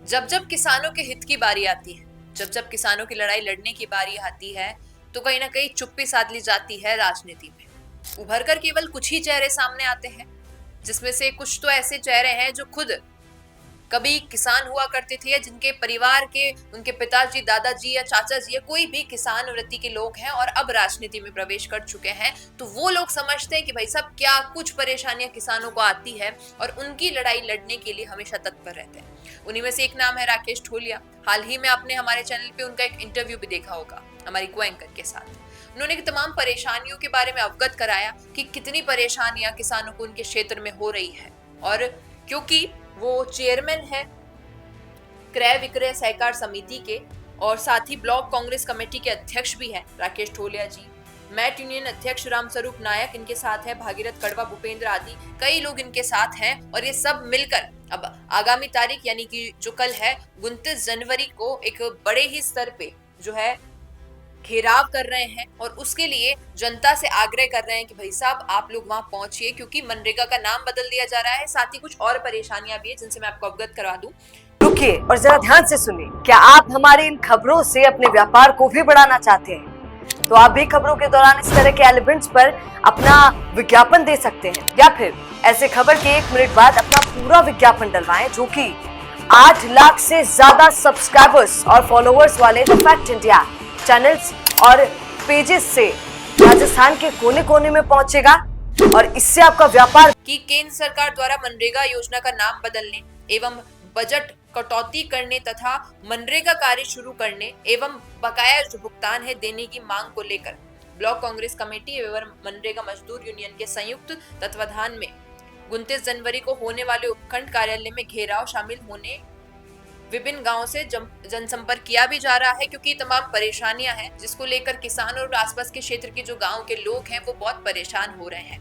जब जब किसानों के हित की बारी आती है, जब जब किसानों की लड़ाई लड़ने की बारी आती है, तो कहीं ना कहीं चुप्पी साध ली जाती है राजनीति में। उभर कर केवल कुछ ही चेहरे सामने आते हैं, जिसमें से कुछ तो ऐसे चेहरे हैं जो खुद कभी किसान हुआ करते थे, या जिनके परिवार के उनके पिताजी, दादाजी या चाचा जी या कोई भी किसान वृत्ति के लोग हैं और अब राजनीति में प्रवेश कर चुके हैं। तो वो लोग समझते हैं कि भाई साहब क्या कुछ परेशानियां किसानों को आती है, और उनकी लड़ाई लड़ने के लिए हमेशा तत्पर रहते हैं। उन्हीं में से एक नाम है राकेश ठोलिया। हाल ही में आपने हमारे चैनल पे उनका एक इंटरव्यू भी देखा होगा हमारी को एंकर के साथ। उन्होंने तमाम परेशानियों के बारे में अवगत कराया कि कितनी परेशानियां किसानों को उनके क्षेत्र में हो रही है। और क्योंकि वो चेयरमैन है क्रय विक्रय सहकार समिति के, और साथ ही ब्लॉक कांग्रेस कमेटी के अध्यक्ष भी हैं राकेश ठोलिया जी। मैट यूनियन अध्यक्ष रामस्वरूप नायक इनके साथ है, भागीरथ कड़वा, भूपेंद्र आदि कई लोग इनके साथ हैं। और ये सब मिलकर अब आगामी तारीख यानी कि जो कल है 29 जनवरी को एक बड़े ही स्तर पे जो है घेराव कर रहे हैं, और उसके लिए जनता से आग्रह कर रहे हैं कि भाई साहब आप लोग वहां पहुंचिए, क्योंकि मनरेगा का नाम बदल दिया जा रहा है। साथ ही कुछ और परेशानियां भी है जिनसे मैं आपको अवगत करवा दूं। रुकिए और जरा ध्यान से सुनिए। क्या आप हमारी इन खबरों से अपने व्यापार को भी बढ़ाना चाहते हैं? तो आप भी खबरों के दौरान इस तरह के एलिमेंट्स पर अपना विज्ञापन दे सकते हैं, या फिर ऐसे खबर के 1 मिनट बाद अपना पूरा विज्ञापन डलवाएं, जो कि 8 लाख से ज्यादा सब्सक्राइबर्स और फॉलोअर्स वाले द फैक्ट इंडिया चैनल्स और पेजेस से राजस्थान के कोने कोने में पहुंचेगा। और इससे आपका व्यापार कि केंद्र सरकार द्वारा मनरेगा योजना का नाम बदलने एवं बजट कटौती करने तथा मनरेगा कार्य शुरू करने एवं बकाया जो भुगतान है देने की मांग को लेकर ब्लॉक कांग्रेस कमेटी एवं मनरेगा मजदूर यूनियन के संयुक्त तत्वाधान में 29 जनवरी को होने वाले उपखंड कार्यालय में घेराव शामिल होने विभिन्न गांवों से जनसंपर्क किया भी जा रहा है, क्योंकि तमाम परेशानियां हैं जिसको लेकर किसान और आसपास के क्षेत्र के जो गांव के लोग हैं वो बहुत परेशान हो रहे हैं।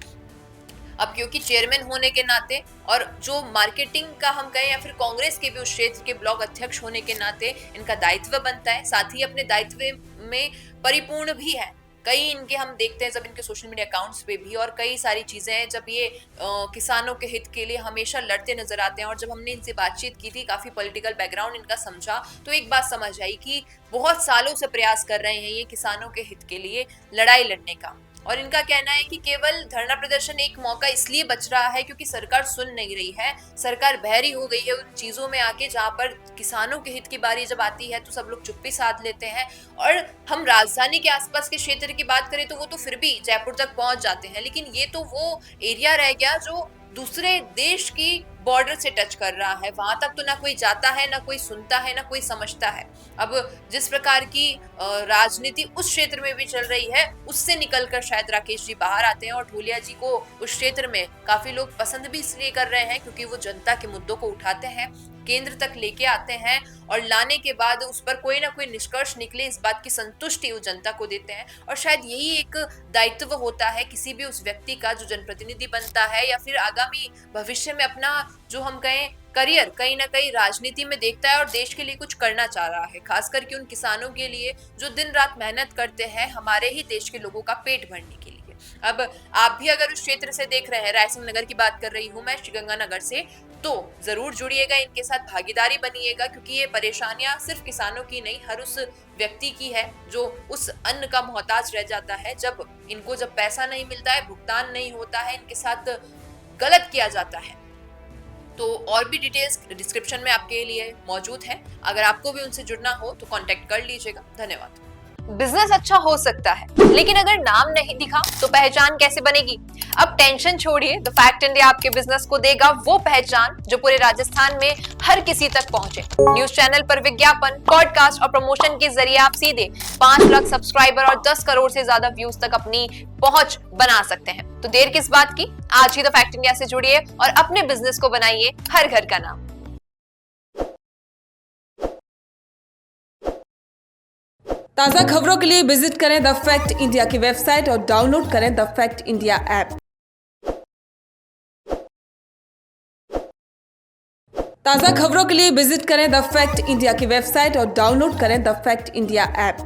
अब क्योंकि चेयरमैन होने के नाते और जो मार्केटिंग का हम कहें या फिर कांग्रेस के भी उस क्षेत्र के ब्लॉक अध्यक्ष होने के नाते इनका दायित्व बनता है, साथ ही अपने दायित्व में परिपूर्ण भी है। कई इनके हम देखते हैं जब इनके सोशल मीडिया अकाउंट्स पे भी, और कई सारी चीजें हैं जब ये किसानों के हित के लिए हमेशा लड़ते नजर आते हैं। और जब हमने इनसे बातचीत की थी, काफी पॉलिटिकल बैकग्राउंड इनका समझा, तो एक बात समझ आई कि बहुत सालों से प्रयास कर रहे हैं ये किसानों के हित के लिए लड़ाई लड़ने का। और इनका कहना है कि केवल धरना प्रदर्शन एक मौका इसलिए बच रहा है क्योंकि सरकार सुन नहीं रही है, सरकार बहरी हो गई है उन चीजों में आके जहां पर किसानों के हित की बारी जब आती है तो सब लोग चुप्पी साध लेते हैं। और हम राजधानी के आसपास के क्षेत्र की बात करें तो वो तो फिर भी जयपुर तक पहुंच जाते हैं, लेकिन ये तो वो एरिया रह गया जो दूसरे देश की बॉर्डर से टच कर रहा है। वहां तक तो ना कोई जाता है, ना कोई सुनता है, ना कोई समझता है। अब जिस प्रकार की राजनीति उस क्षेत्र में भी चल रही है, उससे निकलकर शायद राकेश जी बाहर आते हैं, और ठोलिया जी को उस क्षेत्र में काफी लोग पसंद भी इसलिए कर रहे हैं क्योंकि वो जनता के मुद्दों को उठाते हैं, केंद्र तक लेके आते हैं, और लाने के बाद उस पर कोई ना कोई निष्कर्ष निकले इस बात की संतुष्टि वो जनता को देते हैं। और शायद यही एक दायित्व होता है किसी भी उस व्यक्ति का जो जनप्रतिनिधि बनता है या फिर आगामी भविष्य में अपना जो हम कहें करियर कहीं ना कहीं राजनीति में देखता है और देश के लिए कुछ करना चाह रहा है, खास करके उन किसानों के लिए जो दिन रात मेहनत करते हैं हमारे ही देश के लोगों का पेट भरने के लिए। अब आप भी अगर उस क्षेत्र से देख रहे हैं, रायसिंह नगर की बात कर रही हूँ मैं, श्रीगंगानगर से, तो जरूर जुड़िएगा, इनके साथ भागीदारी बनिएगा, क्योंकि ये परेशानियां सिर्फ किसानों की नहीं, हर उस व्यक्ति की है जो उस अन्न का मोहताज रह जाता है। जब इनको जब पैसा नहीं मिलता है, भुगतान नहीं होता है, इनके साथ गलत किया जाता है। तो और भी डिटेल्स डिस्क्रिप्शन में आपके लिए मौजूद है, अगर आपको भी उनसे जुड़ना हो तो कांटेक्ट कर लीजिएगा। धन्यवाद। बिजनेस अच्छा हो सकता है, लेकिन अगर नाम नहीं दिखा तो पहचान कैसे बनेगी? अब टेंशन छोड़िए, द फैक्ट इंडिया आपके बिजनेस को देगा वो पहचान जो पूरे राजस्थान में हर किसी तक पहुंचे। न्यूज चैनल पर विज्ञापन, पॉडकास्ट और प्रमोशन के जरिए आप सीधे 5 लाख सब्सक्राइबर और 10 करोड़ से ज्यादा व्यूज तक अपनी पहुंच बना सकते हैं। तो देर किस बात की, आज ही द फैक्ट इंडिया से जुड़िए और अपने बिजनेस को बनाइए हर घर का नाम। ताज़ा खबरों के लिए विजिट करें द फैक्ट इंडिया की वेबसाइट और डाउनलोड करें द फैक्ट इंडिया ऐप। ताज़ा खबरों के लिए विजिट करें द फैक्ट इंडिया की वेबसाइट और डाउनलोड करें द फैक्ट इंडिया ऐप।